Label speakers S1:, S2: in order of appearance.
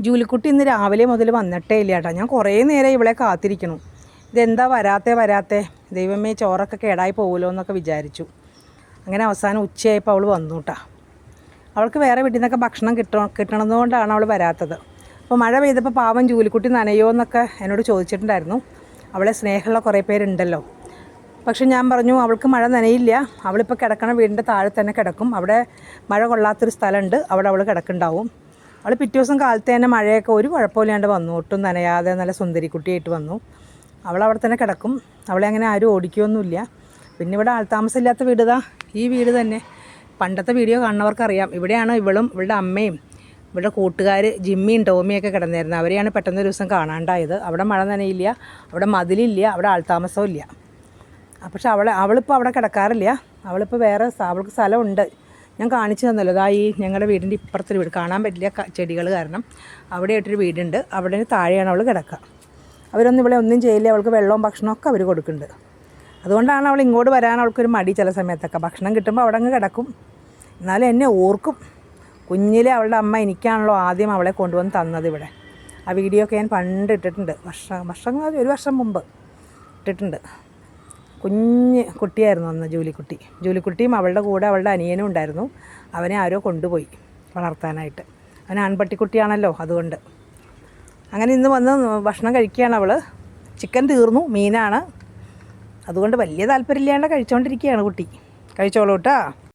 S1: ജൂലിക്കുട്ടി ഇന്ന് രാവിലെ മുതൽ വന്നിട്ടേ ഇല്ല കേട്ടോ. ഞാൻ കുറേ നേരം ഇവളെ കാത്തിരിക്കണു. ഇതെന്താ വരാത്തേ ദൈവമേ, ചോറൊക്കെ കേടായി പോകുമല്ലോ എന്നൊക്കെ വിചാരിച്ചു. അങ്ങനെ അവസാനം ഉച്ചയായപ്പോൾ അവൾ വന്നു കേട്ടോ. അവൾക്ക് വേറെ വീട്ടിൽ നിന്നൊക്കെ ഭക്ഷണം കിട്ടണതുകൊണ്ടാണ് അവൾ വരാത്തത്. അപ്പോൾ മഴ പെയ്തപ്പോൾ പാവം ജൂലിക്കുട്ടി നനയോ എന്നൊക്കെ എന്നോട് ചോദിച്ചിട്ടുണ്ടായിരുന്നു. അവളെ സ്നേഹമുള്ള കുറേ പേരുണ്ടല്ലോ. പക്ഷെ ഞാൻ പറഞ്ഞു അവൾക്ക് മഴ നനയില്ല, അവളിപ്പോൾ കിടക്കണ വീടിൻ്റെ താഴെ തന്നെ കിടക്കും. അവിടെ മഴ കൊള്ളാത്തൊരു സ്ഥലമുണ്ട്, അവിടെ അവൾ കിടക്കുന്നുണ്ടാവും. അവൾ പിറ്റേ ദിവസം കാലത്ത് തന്നെ മഴയൊക്കെ ഒരു കുഴപ്പമില്ലാണ്ട് വന്നു, ഒട്ടും നനയാതെ നല്ല സുന്ദരിക്കുട്ടിയായിട്ട് വന്നു. അവളവിടെ തന്നെ കിടക്കും. അവളെ അങ്ങനെ ആരും ഓടിക്കുകയൊന്നുമില്ല. പിന്നെ ഇവിടെ ആൾത്താമസമില്ലാത്ത വീട് ഈ വീട് തന്നെ. പണ്ടത്തെ വീഡിയോ കാണുന്നവർക്കറിയാം. ഇവിടെയാണ് ഇവളും ഇവളുടെ അമ്മയും ഇവളുടെ കൂട്ടുകാർ ജിമ്മിയും ടോമിയൊക്കെ കിടന്നിരുന്നത്. അവരെയാണ് പെട്ടെന്ന് ഒരു ദിവസം കാണാണ്ടായത്. അവിടെ മഴ നനയില്ല, അവിടെ മതിലില്ല, അവിടെ ആൾത്താമസവും ഇല്ല. പക്ഷെ അവളിപ്പോൾ അവിടെ കിടക്കാറില്ല. അവളിപ്പോൾ വേറെ അവൾക്ക് സ്ഥലമുണ്ട്. ഞാൻ കാണിച്ചു തന്നല്ലോ, ഈ ഞങ്ങളുടെ വീടിൻ്റെ ഇപ്പുറത്തൊരു വീട്, കാണാൻ പറ്റില്ല ചെടികൾ കാരണം. അവിടെയായിട്ടൊരു വീടുണ്ട്, അവിടെ താഴെയാണ് അവൾ കിടക്കുക. അവരൊന്നും ഇവിടെ ഒന്നും ചെയ്യില്ല. അവൾക്ക് വെള്ളവും ഭക്ഷണമൊക്കെ അവർ കൊടുക്കുന്നുണ്ട്. അതുകൊണ്ടാണ് അവൾ ഇങ്ങോട്ട് വരാൻ അവൾക്കൊരു മടി ചില സമയത്തൊക്കെ. ഭക്ഷണം കിട്ടുമ്പോൾ അവിടെ അങ്ങ് കിടക്കും. എന്നാലും എന്നെ ഓർക്കും. കുഞ്ഞിലെ അവളുടെ അമ്മ എനിക്കാണല്ലോ ആദ്യം അവളെ കൊണ്ടുവന്ന് തന്നത് ഇവിടെ. ആ വീഡിയോ ഒക്കെ ഞാൻ പണ്ട് ഇട്ടിട്ടുണ്ട്. വർഷങ്ങൾ 1 വർഷം മുമ്പ് ഇട്ടിട്ടുണ്ട്. കുഞ്ഞ് കുട്ടിയായിരുന്നു അന്ന് ജൂലിക്കുട്ടിയും അവളുടെ കൂടെ അവളുടെ അനിയനും ഉണ്ടായിരുന്നു. അവനെ ആരോ കൊണ്ടുപോയി വളർത്താനായിട്ട്. അവൻ ആൺപട്ടിക്കുട്ടിയാണല്ലോ, അതുകൊണ്ട്. അങ്ങനെ ഇന്ന് വന്ന് ഭക്ഷണം കഴിക്കുകയാണ് അവൾ. ചിക്കൻ തീർന്നു, മീനാണ്. അതുകൊണ്ട് വലിയ താല്പര്യമില്ലാണ്ട് കഴിച്ചുകൊണ്ടിരിക്കുകയാണ് കുട്ടി. കഴിച്ചോളൂ കേട്ടോ.